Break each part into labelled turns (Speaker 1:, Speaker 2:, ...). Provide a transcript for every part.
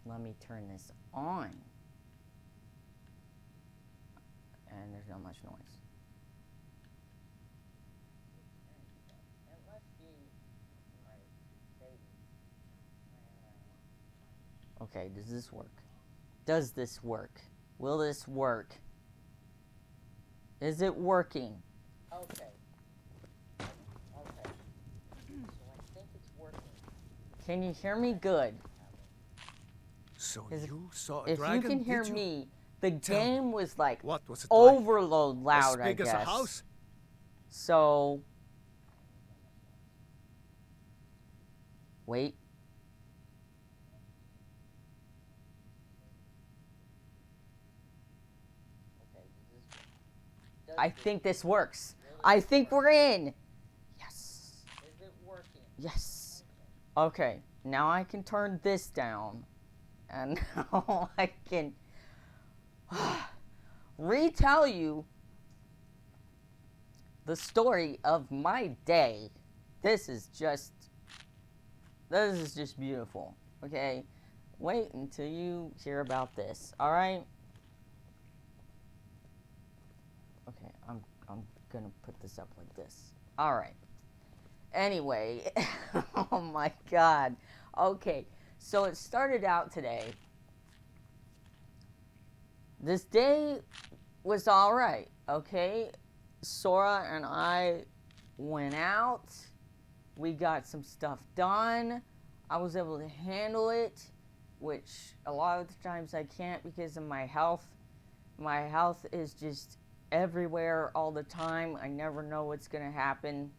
Speaker 1: let me turn this on. And there's not much noise. Okay, does this work? Does this work? Will this work? Is it working? Okay. Okay. So I think it's working. Can you hear me good?
Speaker 2: So you saw a
Speaker 1: If
Speaker 2: dragon,
Speaker 1: you can hear
Speaker 2: did you?
Speaker 1: me, the
Speaker 2: Tell me,
Speaker 1: game was like
Speaker 2: what was it
Speaker 1: overload loud,
Speaker 2: like? As big
Speaker 1: I guess.
Speaker 2: as a house?
Speaker 1: So, wait. I think this works. I think we're in. Yes. Is it working? Yes. Okay, now I can turn this down. And now I can retell you the story of my day. This is just beautiful. Okay? Wait until you hear about this. All right? Okay, I'm going to put this up like this. All right. Anyway, oh my god. Okay. So it started out today. This day was all right, okay? Sora and I went out. We got some stuff done. I was able to handle it, which a lot of the times I can't because of my health. My health is just everywhere all the time. I never know what's going to happen.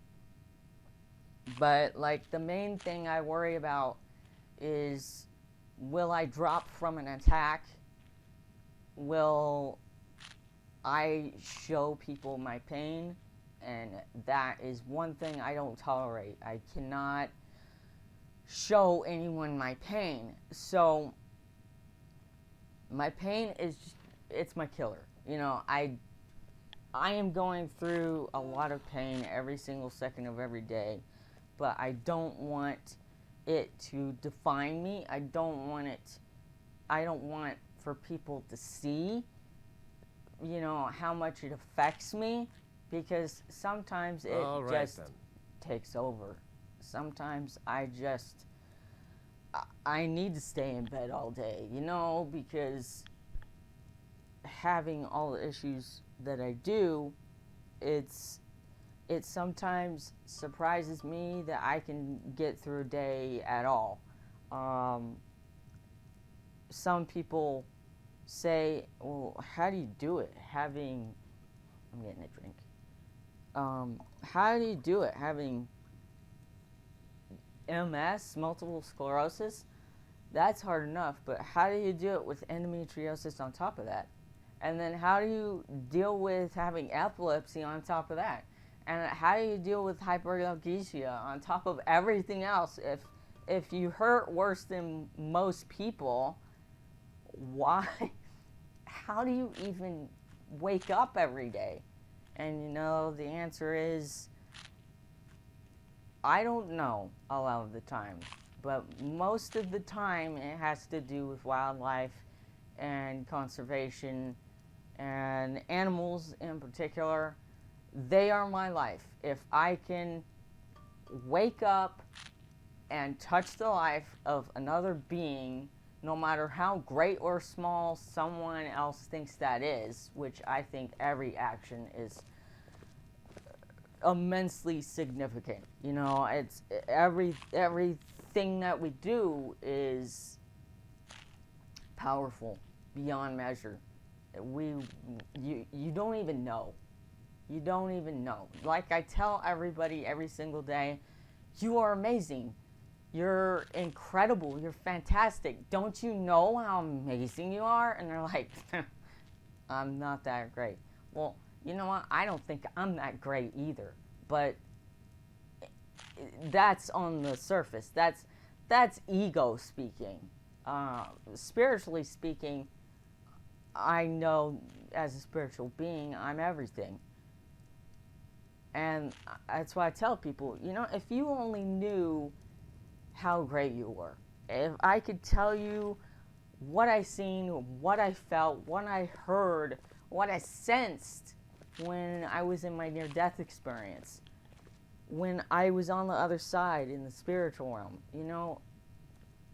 Speaker 1: But, like, the main thing I worry about is, will I drop from an attack? Will I show people my pain? And that is one thing I don't tolerate. I cannot show anyone my pain. So, my pain is just, it's my killer. You know, I am going through a lot of pain every single second of every day, but I don't want it to define me. I don't want for people to see, you know, how much it affects me, because sometimes it just takes over. Sometimes I need to stay in bed all day, you know, because having all the issues that I do, it sometimes surprises me that I can get through a day at all. Some people say, well, how do you do it? I'm getting a drink. How do you do it? Having MS, multiple sclerosis, that's hard enough, but how do you do it with endometriosis on top of that? And then how do you deal with having epilepsy on top of that? And how do you deal with hyperalgesia on top of everything else? If you hurt worse than most people, why? How do you even wake up every day? And you know, the answer is, I don't know a lot of the time. But most of the time, it has to do with wildlife and conservation and animals in particular. They are my life. If I can wake up and touch the life of another being, no matter how great or small someone else thinks that is, which I think every action is immensely significant. You know, it's everything that we do is powerful beyond measure. You don't even know. You don't even know. Like I tell everybody every single day, you are amazing. You're incredible. You're fantastic. Don't you know how amazing you are? And they're like, I'm not that great. Well, you know what? I don't think I'm that great either. But that's on the surface. That's ego speaking. Spiritually speaking, I know as a spiritual being, I'm everything. And that's why I tell people, you know, if you only knew how great you were, if I could tell you what I seen, what I felt, what I heard, what I sensed when I was in my near-death experience, when I was on the other side in the spiritual realm. You know,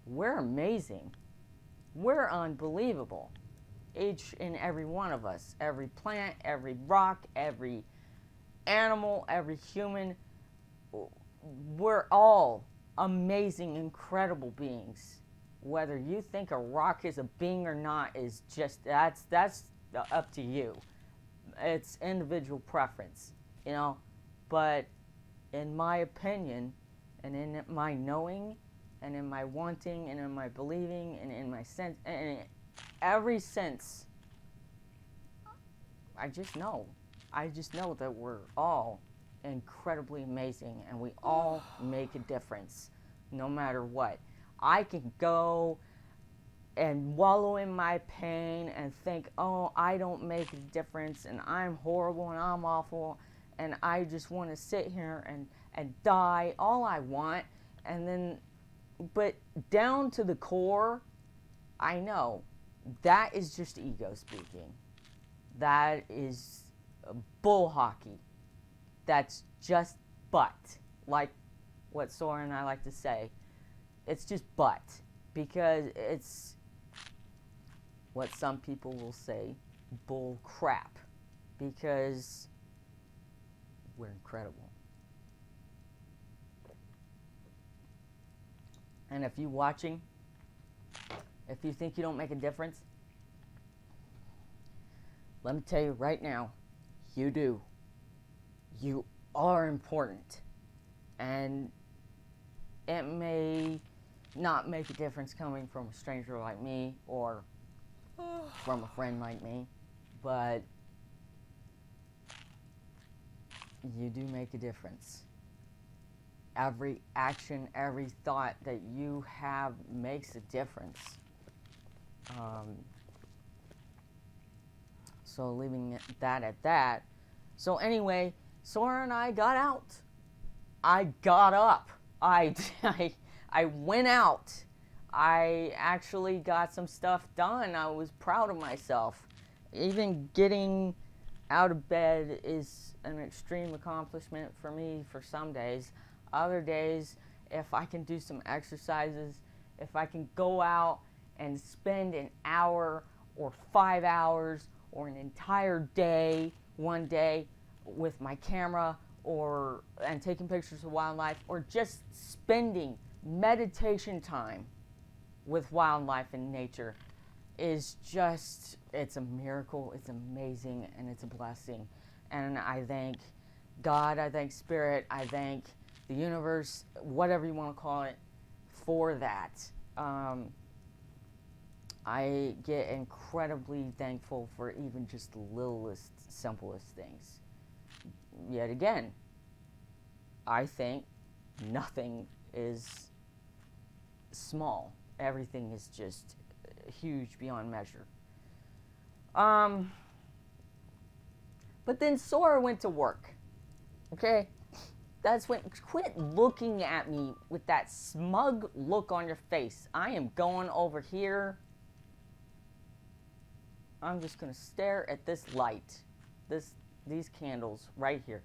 Speaker 1: we're amazing. We're unbelievable. Each and every one of us, every plant, every rock, every animal, every human, we're all amazing, incredible beings. Whether you think a rock is a being or not is just, that's up to you. It's individual preference, you know. But in my opinion, and in my knowing, and in my wanting, and in my believing, and in my sense, and in every sense, I just know that we're all incredibly amazing, and we all make a difference, no matter what. I can go and wallow in my pain and think, oh, I don't make a difference, and I'm horrible, and I'm awful, and I just want to sit here and die all I want, and then, but down to the core, I know that is just ego speaking. That is bull hockey. That's just butt. Like what Sora and I like to say. It's just butt. Because it's what some people will say, bull crap. Because we're incredible. And if you watching, if you think you don't make a difference, let me tell you right now, you do. You are important. And it may not make a difference coming from a stranger like me or from a friend like me, but you do make a difference. Every action, every thought that you have makes a difference. So leaving that at that. So anyway, Sora and I got out. I got up. I went out. I actually got some stuff done. I was proud of myself. Even getting out of bed is an extreme accomplishment for me for some days. Other days, if I can do some exercises, if I can go out and spend an hour or 5 hours or an entire day, one day, with my camera and taking pictures of wildlife, or just spending meditation time with wildlife and nature is just, it's a miracle, it's amazing, and it's a blessing. And I thank God, I thank Spirit, I thank the universe, whatever you want to call it, for that. I get incredibly thankful for even just the littlest, simplest things. Yet again, I think nothing is small. Everything is just huge beyond measure. But then Sora went to work. Okay? That's when, quit looking at me with that smug look on your face. I am going over here. I'm just going to stare at this light. These candles right here.